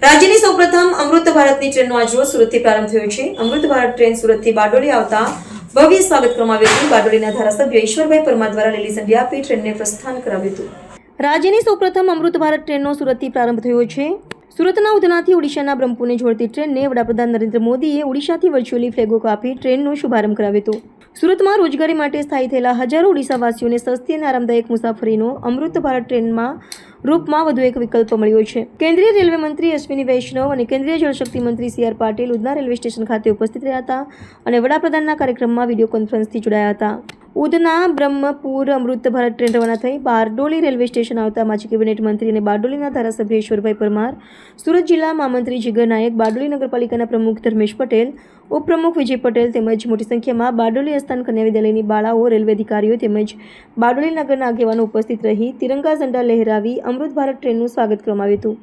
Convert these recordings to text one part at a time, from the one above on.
રાજ્યની સૌપ્રથમ અમૃત ભારતની ટ્રેનનો આજરોજ સુરતથી પ્રારંભ થયો છે। અમૃત ભારત ટ્રેન સુરતથી બારડોલી આવતા ભવ્ય સ્વાગત કરવામાં આવ્યું હતું। બારડોલીના ધારાસભ્ય ઈશ્વરભાઈ પરમાર દ્વારા લીલી ઝંડી આપી ટ્રેનને પ્રસ્થાન કરાવ્યું હતું। રાજ્યની સૌપ્રથમ અમૃત ભારત ટ્રેનનો સુરતથી પ્રારંભ થયો છે। સુરતના ઉધનાથી ઓડિશાના બ્રહ્મપુરને જોડતી ટ્રેનને વડાપ્રધાન નરેન્દ્ર મોદીએ ઓડિશાથી વર્ચ્યુઅલી ફ્લેગ ઓફ આપી ટ્રેનનો શુભારંભ કરાવ્યો હતો। સુરતમાં રોજગારી માટે સ્થાયી થયેલા હજારો ઓડિશાવાસીઓને સસ્તી અને આરામદાયક મુસાફરીનો અમૃત ભારત ટ્રેનમાં રૂપમાં વધુ એક વિકલ્પ મળ્યો છે। કેન્દ્રીય રેલવે મંત્રી અશ્વિની વૈષ્ણવ અને કેન્દ્રીય જળશક્તિ મંત્રી સી.આર. પાટીલ ઉધના રેલવે સ્ટેશન ખાતે ઉપસ્થિત રહ્યા હતા અને વડાપ્રધાનના કાર્યક્રમમાં વિડીયો કોન્ફરન્સથી જોડાયા હતા। ઉધના બ્રહ્મપુર અમૃત ભારત ટ્રેન રવાના થઈ બારડોલી રેલવે સ્ટેશન આવતા માજી કેબિનેટ મંત્રી અને બારડોલીના ધારાસભ્ય ઈશ્વરભાઈ પરમાર, સુરત જિલ્લા મહામંત્રી જીગર નાયક, બારડોલી નગરપાલિકાના પ્રમુખ ધર્મેશ પટેલ, ઉપપ્રમુખ વિજય પટેલ તેમજ મોટી સંખ્યામાં બારડોલી અસ્થાન કન્યા વિદ્યાલયની બાળાઓ, રેલવે અધિકારીઓ તેમજ બારડોલી નગરના આગેવાનો ઉપસ્થિત રહી તિરંગા ઝંડા લહેરાવી અમૃત ભારત ટ્રેનનું સ્વાગત કરવામાં આવ્યું હતું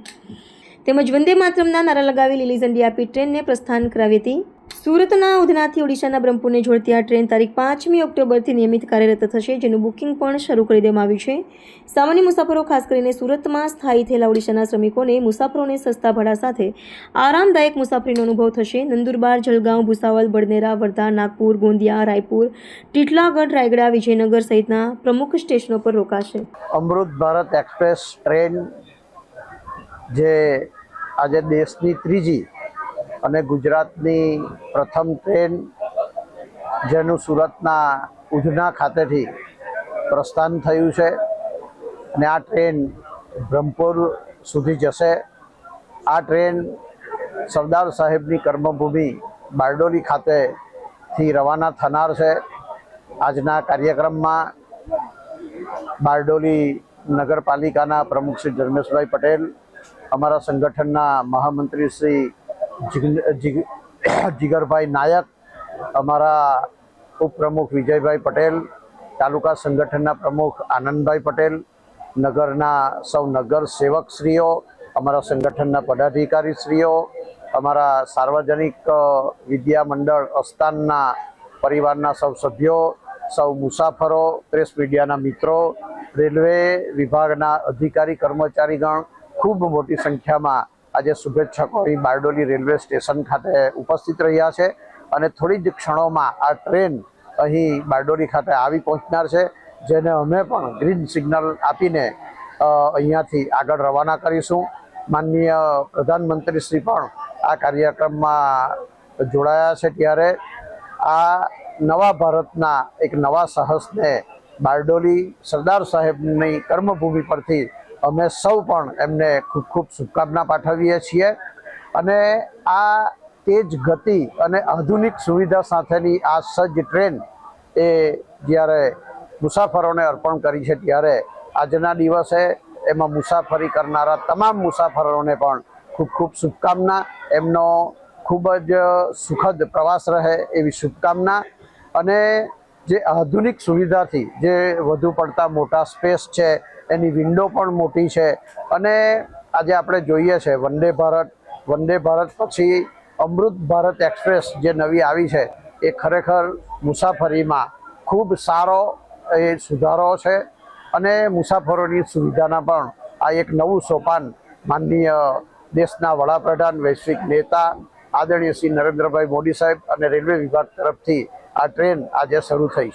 તેમજ વંદે માતરમના નારા લગાવી લીલી ઝંડી આપી ટ્રેનને પ્રસ્થાન કરાવી હતી। સુરતના ઉધનાથી ઓડિશાના બ્રહ્મપુરને જોડતી આ ટ્રેન તારીખ 5મી ઓક્ટોબરથી નિયમિત કાર્યરત થશે, જેનું બુકિંગ પણ શરૂ કરી દેવામાં આવ્યું છે। સામાન્ય મુસાફરો, ખાસ કરીને સુરતમાં સ્થાયી થયેલા ઓડિશાના શ્રમિકોને મુસાફરોને સસ્તા ભાડા સાથે આરામદાયક મુસાફરીનો અનુભવ થશે। નંદુરબાર, જલગાંવ, ભુસાવલ, બડનેરા, વર્ધા, નાગપુર, ગોંદિયા, રાયપુર, ટીટલાગઢ, રાયગડા, વિજયનગર સહિતના પ્રમુખ સ્ટેશનો પર રોકાશે। અમૃત ભારત એક્સપ્રેસ ટ્રેન જે આજે દેશની ત્રીજી અને ગુજરાતની પ્રથમ ટ્રેન જેનું સુરતના ઉધના ખાતેથી પ્રસ્થાન થયું છે અને આ ટ્રેન બ્રહ્મપુર સુધી જશે। આ ટ્રેન સરદાર સાહેબની કર્મભૂમિ બારડોલી ખાતેથી રવાના થનાર છે। આજના કાર્યક્રમમાં બારડોલી નગરપાલિકાના પ્રમુખ શ્રી ધર્મેશભાઈ પટેલ, અમારા સંગઠનના મહામંત્રી શ્રી જીગરભાઈ નાયક, અમારા ઉપપ્રમુખ વિજયભાઈ પટેલ, તાલુકા સંગઠનના પ્રમુખ આનંદભાઈ પટેલ, નગરના સૌ નગર સેવકશ્રીઓ, અમારા સંગઠનના પદાધિકારીશ્રીઓ, અમારા સાર્વજનિક વિદ્યા મંડળ અસ્તાનના પરિવારના સૌ સભ્યો, સૌ મુસાફરો, પ્રેસ મીડિયાના મિત્રો, રેલવે વિભાગના અધિકારી કર્મચારીગણ ખૂબ મોટી સંખ્યામાં આજે શુભેચ્છકો બારડોલી રેલવે સ્ટેશન ખાતે ઉપસ્થિત રહ્યા છે અને થોડી જ ક્ષણોમાં આ ટ્રેન અહીં બારડોલી ખાતે આવી પહોંચનાર છે, જેને અમે પણ ગ્રીન સિગ્નલ આપીને અહીંયાથી આગળ રવાના કરીશું। માનનીય પ્રધાનમંત્રીશ્રી પણ આ કાર્યક્રમમાં જોડાયા છે, ત્યારે આ નવા ભારતના એક નવા સાહસને બારડોલી સરદાર સાહેબની કર્મભૂમિ પરથી અમે સૌ પણ એમને ખૂબ ખૂબ શુભકામના પાઠવીએ છીએ અને આ તેજ ગતિ અને આધુનિક સુવિધા સાથેની આ સજ્જ ટ્રેન એ જ્યારે મુસાફરોને અર્પણ કરી છે, ત્યારે આજના દિવસે એમાં મુસાફરી કરનારા તમામ મુસાફરોને પણ ખૂબ ખૂબ શુભકામના। એમનો ખૂબ જ સુખદ પ્રવાસ રહે એવી શુભકામના। અને જે આધુનિક સુવિધાથી જે વધુ પડતા મોટા સ્પેસ છે, એની વિન્ડો પણ મોટી છે અને આજે આપણે જોઈએ છે વંદે ભારત પછી અમૃત ભારત એક્સપ્રેસ જે નવી આવી છે એ ખરેખર મુસાફરીમાં ખૂબ સારો એ સુધારો છે અને મુસાફરોની સુવિધાના પણ આ એક નવું સોપાન માનનીય દેશના વડાપ્રધાન, વૈશ્વિક નેતા આદરણીય શ્રી નરેન્દ્રભાઈ મોદી સાહેબ અને રેલવે વિભાગ તરફથી આ ટ્રેન આજે શરૂ થઈ છે।